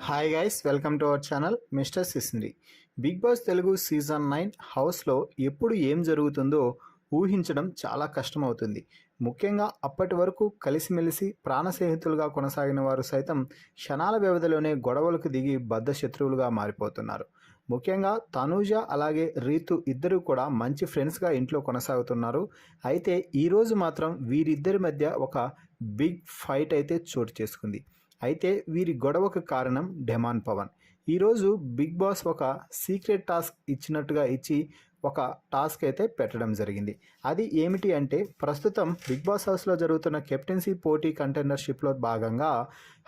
Hi guys, welcome to our channel mister Sisindri. Bigg Boss Telugu season 9 హౌస్లో ఎప్పుడు ఏం జరుగుతుందో ఊహించడం చాలా కష్టమవుతుంది. ముఖ్యంగా అప్పటి వరకు కలిసిమెలిసి ప్రాణ స్నేహితులుగా కొనసాగిన వారు సైతం క్షణాల వ్యవధిలోనే గొడవలకు దిగి బద్ధ శత్రువులుగా మారిపోతున్నారు. ముఖ్యంగా తనూజ అలాగే రీతు ఇద్దరు కూడా మంచి ఫ్రెండ్స్గా ఇంట్లో కొనసాగుతున్నారు. అయితే ఈరోజు మాత్రం వీరిద్దరి మధ్య ఒక బిగ్ ఫైట్ అయితే చోటు చేసుకుంది. అయితే వీరి గొడవకు కారణం డెమాన్ పవన్. ఈరోజు బిగ్ బాస్ ఒక సీక్రెట్ టాస్క్ ఇచ్చినట్టుగా ఇచ్చి ఒక టాస్క్ అయితే పెట్టడం జరిగింది. అది ఏమిటి అంటే, ప్రస్తుతం బిగ్ బాస్ హౌస్లో జరుగుతున్న కెప్టెన్సీ పోటీ కంటెండర్షిప్లో భాగంగా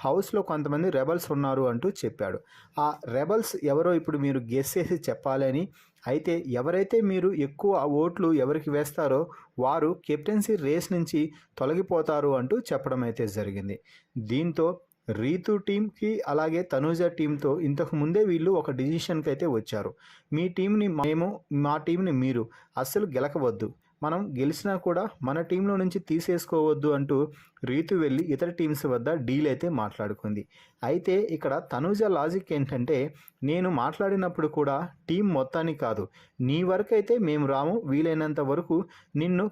హౌస్లో కొంతమంది రెబల్స్ ఉన్నారు అంటూ చెప్పాడు. ఆ రెబల్స్ ఎవరో ఇప్పుడు మీరు గెస్ చేసి చెప్పాలని. అయితే ఎవరైతే మీరు ఎక్కువ ఓట్లు ఎవరికి వేస్తారో వారు కెప్టెన్సీ రేస్ నుంచి తొలగిపోతారు అంటూ చెప్పడం అయితే జరిగింది. దీంతో రీతు టీంకి అలాగే తనూజ టీంతో ఇంతకు ముందే వీళ్ళు ఒక డిసిషన్కి అయితే వచ్చారు. మీ టీంని మేము, మా టీంని మీరు అస్సలు గెలకవద్దు, మనం గెలిచినా కూడా మన టీంలో నుంచి తీసేసుకోవద్దు అంటూ రీతు వెళ్ళి ఇతర టీమ్స్ వద్ద డీల్ అయితే మాట్లాడుకుంది. అయితే ఇక్కడ తనూజ లాజిక్ ఏంటంటే, నేను మాట్లాడినప్పుడు కూడా టీం మొత్తాన్ని కాదు, నీ వరకు అయితే మేము రాము, వీలైనంత వరకు నిన్ను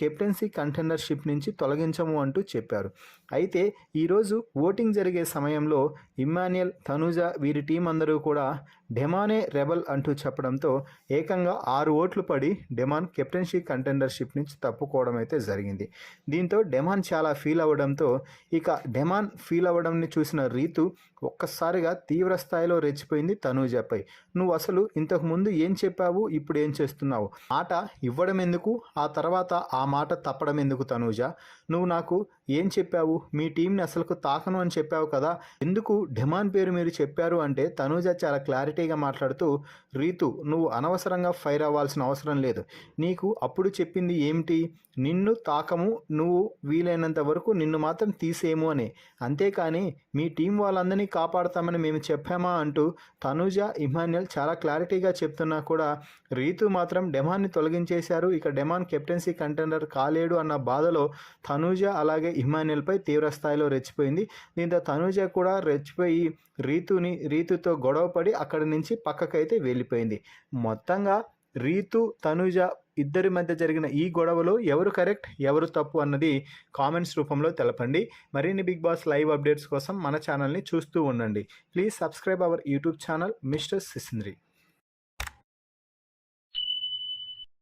కెప్టెన్సీ కంటెండర్షిప్ నుంచి తొలగించము అంటూ చెప్పారు. అయితే ఈరోజు ఓటింగ్ జరిగే సమయంలో ఇమ్మాన్యుయల్, తనూజ వీరి టీం అందరూ కూడా డెమానే రెబల్ అంటూ చెప్పడంతో ఏకంగా 6 ఓట్లు పడి డెమాన్ కెప్టెన్సీ కంటెండర్షిప్ నుంచి తప్పుకోవడం అయితే జరిగింది. దీంతో డెమాన్ చాలా ఫీల్ అవ్వడంతో, ఇక డెమాన్ ఫీల్ అవ్వడంని చూసిన రీతు ఒక్కసారిగా తీవ్ర స్థాయిలో రెచ్చిపోయింది తనూజపై. నువ్వు అసలు ఇంతకు ముందు ఏం చెప్పావు, ఇప్పుడు ఏం చేస్తున్నావు? మాట ఇవ్వడం ఎందుకు, ఆ తర్వాత ఆ మాట తప్పడం ఎందుకు? తనూజ, నువ్వు నాకు ఏం చెప్పావు? మీ టీంని అసలుకు తాకను అని చెప్పావు కదా, ఎందుకు డెమాన్ పేరు మీరు చెప్పారు అంటే తనూజ చాలా క్లారిటీగా మాట్లాడుతూ, రీతు నువ్వు అనవసరంగా ఫైర్ అవ్వాల్సిన అవసరం లేదు. నీకు అప్పుడు చెప్పింది ఏమిటి? నిన్ను తాకము, నువ్వు వీలైనంత వరకు నిన్ను మాత్రం తీసేయము అని, అంతేకాని మీ టీం వాళ్ళందరినీ కాపాడుతామని మేము చెప్పామా అంటూ తనూజ, ఇమాన్యుయల్ చాలా క్లారిటీగా చెప్తున్నా కూడా రీతు మాత్రం డెమాన్ని తొలగించేశారు, ఇక డెమాన్ కెప్టెన్సీ కంటెండర్ కాలేడు అన్న బాధలో తనూజ అలాగే ఇమాన్యుయల్పై తీవ్ర స్థాయిలో రెచ్చిపోయింది. దీంతో తనూజ కూడా రెచ్చిపోయి రీతుతో గొడవపడి అక్కడి నుంచి పక్కకైతే వెళ్ళిపోయింది. మొత్తంగా రీతు, తనూజ ఇద్దరి మధ్య జరిగిన ఈ గొడవలో ఎవరు కరెక్ట్, ఎవరు తప్పు అన్నది కామెంట్స్ రూపంలో తెలపండి. మరిన్ని బిగ్ బాస్ లైవ్ అప్డేట్స్ కోసం మన ఛానల్ని చూస్తూ ఉండండి. Please subscribe our YouTube channel mister సిసింద్రి.